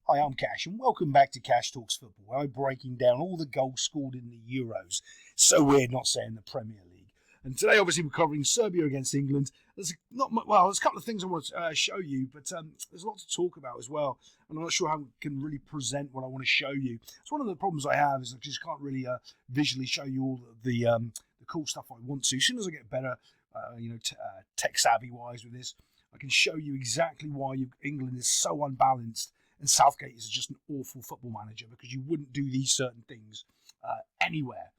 Hi, I'm Cash, and welcome back to Cash Talks Football, where I'm breaking down all the goals scored in the Euros. So weird not saying the Premier League. And today, obviously, we're covering Serbia against England. There's a couple of things I want to show you, but there's a lot to talk about as well. And I'm not sure how I can really present what I want to show you. It's one of the problems I have is I just can't really visually show you all the cool stuff I want to. As soon as I get better, tech savvy wise with this, I can show you exactly why England is so unbalanced. And Southgate is just an awful football manager because you wouldn't do these certain things anywhere.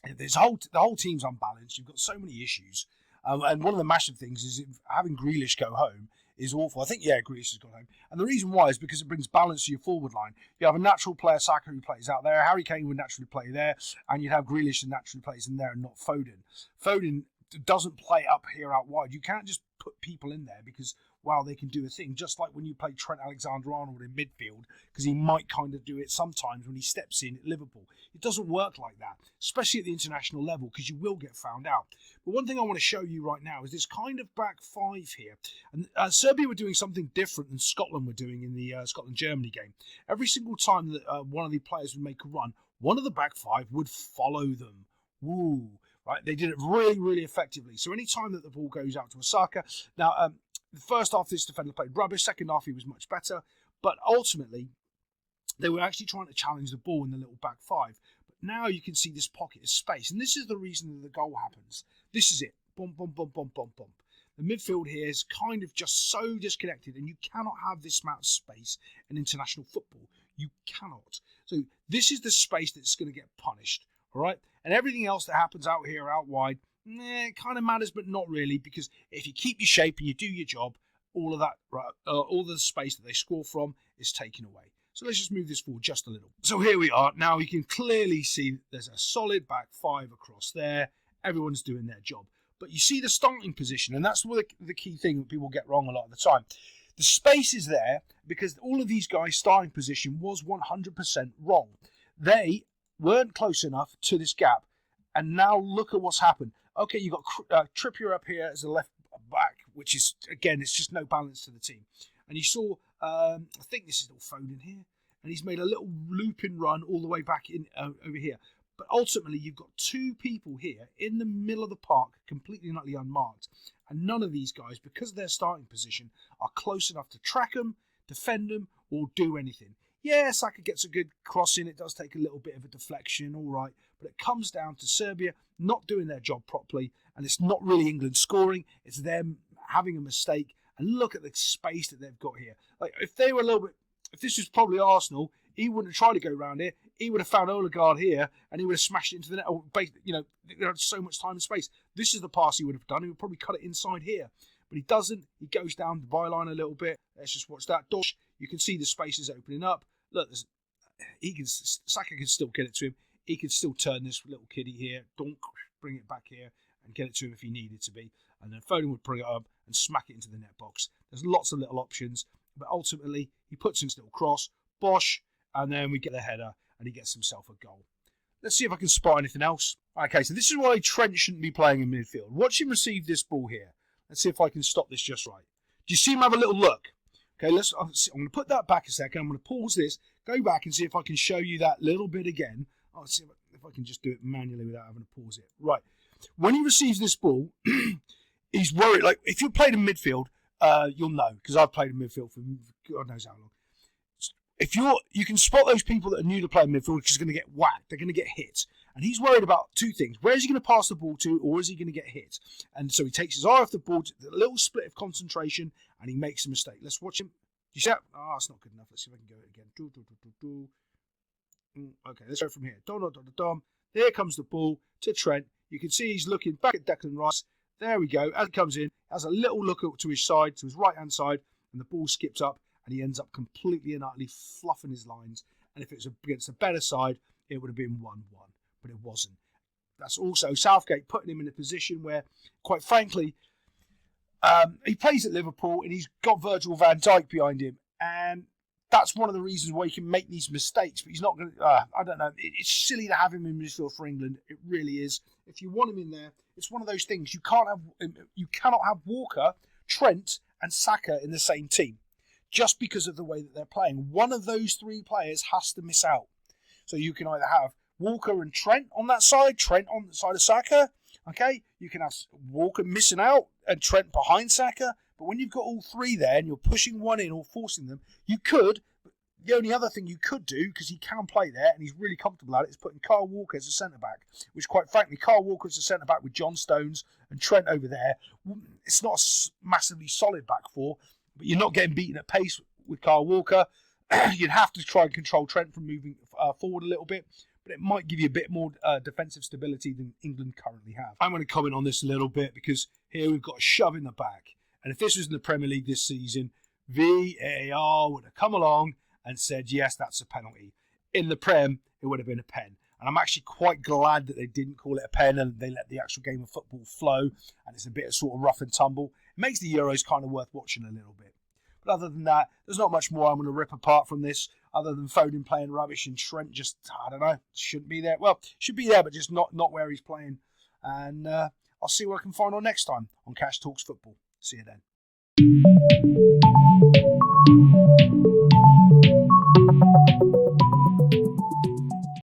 The whole team's unbalanced. You've got so many issues. And one of the massive things is having Grealish go home is awful. I think, Grealish has gone home. And the reason why is because it brings balance to your forward line. You have a natural player, Saka, who plays out there. Harry Kane would naturally play there. And you'd have Grealish that naturally plays in there and not Foden. Foden doesn't play up here out wide. You can't just put people in there because, they can do a thing. Just like when you play Trent Alexander-Arnold in midfield, because he might kind of do it sometimes when he steps in at Liverpool. It doesn't work like that, especially at the international level, because you will get found out. But one thing I want to show you right now is this kind of back five here. And Serbia were doing something different than Scotland were doing in the Scotland-Germany game. Every single time that one of the players would make a run, one of the back five would follow them. Woo! Right? They did it really, really effectively. So any time that the ball goes out to Osaka, now the first half this defender played rubbish. Second half he was much better, but ultimately they were actually trying to challenge the ball in the little back five. But now you can see this pocket of space, and this is the reason that the goal happens. This is it. Bump, bump, bump, bump, bump, bump. The midfield here is kind of just so disconnected, and you cannot have this amount of space in international football. You cannot. So this is the space that's going to get punished. All right, and everything else that happens out here, out wide, it kind of matters, but not really, because if you keep your shape and you do your job, all of that, all the space that they score from is taken away. So let's just move this forward just a little. So here we are. Now you can clearly see there's a solid back five across there. Everyone's doing their job. But you see the starting position, and that's the key thing that people get wrong a lot of the time. The space is there because all of these guys' starting position was 100% wrong. They weren't close enough to this gap. And now look at what's happened. Okay, you've got Trippier up here as a left back, which is, again, it's just no balance to the team. And you saw, I think this is all Foden here, and he's made a little looping run all the way back in over here. But ultimately, you've got two people here in the middle of the park, completely and utterly unmarked. And none of these guys, because of their starting position, are close enough to track them, defend them, or do anything. Yeah, Saka gets a good cross in. It does take a little bit of a deflection, all right. But it comes down to Serbia not doing their job properly. And it's not really England scoring. It's them having a mistake. And look at the space that they've got here. Like, if they were if this was probably Arsenal, he wouldn't have tried to go around it. He would have found Odegaard here and he would have smashed it into the net. Or, there had so much time and space. This is the pass he would have done. He would probably cut it inside here. But he doesn't. He goes down the byline a little bit. Let's just watch that. Dosh, you can see the spaces opening up. Look, Saka can still get it to him. He can still turn this little kiddie here, bring it back here, and get it to him if he needed to be. And then Foden would bring it up and smack it into the net box. There's lots of little options, but ultimately he puts in his little cross, bosh, and then we get the header, and he gets himself a goal. Let's see if I can spot anything else. Okay, so this is why Trent shouldn't be playing in midfield. Watch him receive this ball here. Let's see if I can stop this just right. Do you see him have a little look? Okay, I'm going to put that back a second. I'm going to pause this, go back and see if I can show you that little bit again. I'll see if I can just do it manually without having to pause it. Right. When he receives this ball, he's worried. Like, if you played in midfield, you'll know, because I've played in midfield for God knows how long. If you can spot those people that are new to playing midfield, which is going to get whacked. They're going to get hit. And he's worried about two things. Where is he going to pass the ball to, or is he going to get hit? And so he takes his eye off the ball, a little split of concentration, and he makes a mistake. Let's watch him. Do you see that? Oh, it's not good enough. Let's see if I can go it again. Okay, let's go from here. There comes the ball to Trent. You can see he's looking back at Declan Rice. There we go. As he comes in, has a little look up to his side, to his right-hand side, and the ball skips up, and he ends up completely and utterly fluffing his lines. And if it was against a better side, it would have been 1-1. But it wasn't. That's also Southgate putting him in a position where, quite frankly, he plays at Liverpool and he's got Virgil van Dijk behind him. And that's one of the reasons why he can make these mistakes. But he's not going to, I don't know. It's silly to have him in midfield for England. It really is. If you want him in there, it's one of those things. You cannot have Walker, Trent and Saka in the same team. just because of the way that they're playing. One of those three players has to miss out. So you can either have Walker and Trent on that side, Trent on the side of Saka. Okay, you can have Walker missing out and Trent behind Saka. But when you've got all three there and you're pushing one in or forcing them, you could. The only other thing you could do, because he can play there and he's really comfortable at it, is putting Kyle Walker as a centre-back, which quite frankly, Kyle Walker as a centre-back with John Stones and Trent over there, it's not a massively solid back four, but you're not getting beaten at pace with Kyle Walker. You'd have to try and control Trent from moving forward a little bit, but it might give you a bit more defensive stability than England currently have. I'm going to comment on this a little bit because here we've got a shove in the back. And if this was in the Premier League this season, VAR would have come along and said, yes, that's a penalty. In the Prem, it would have been a pen. And I'm actually quite glad that they didn't call it a pen and they let the actual game of football flow and it's a bit of sort of rough and tumble. It makes the Euros kind of worth watching a little bit. But other than that, there's not much more I'm going to rip apart from this other than Foden playing rubbish and Trent just, I don't know, shouldn't be there. Well, should be there, but just not where he's playing. And I'll see what I can find on next time on Cash Talks Football. See you then.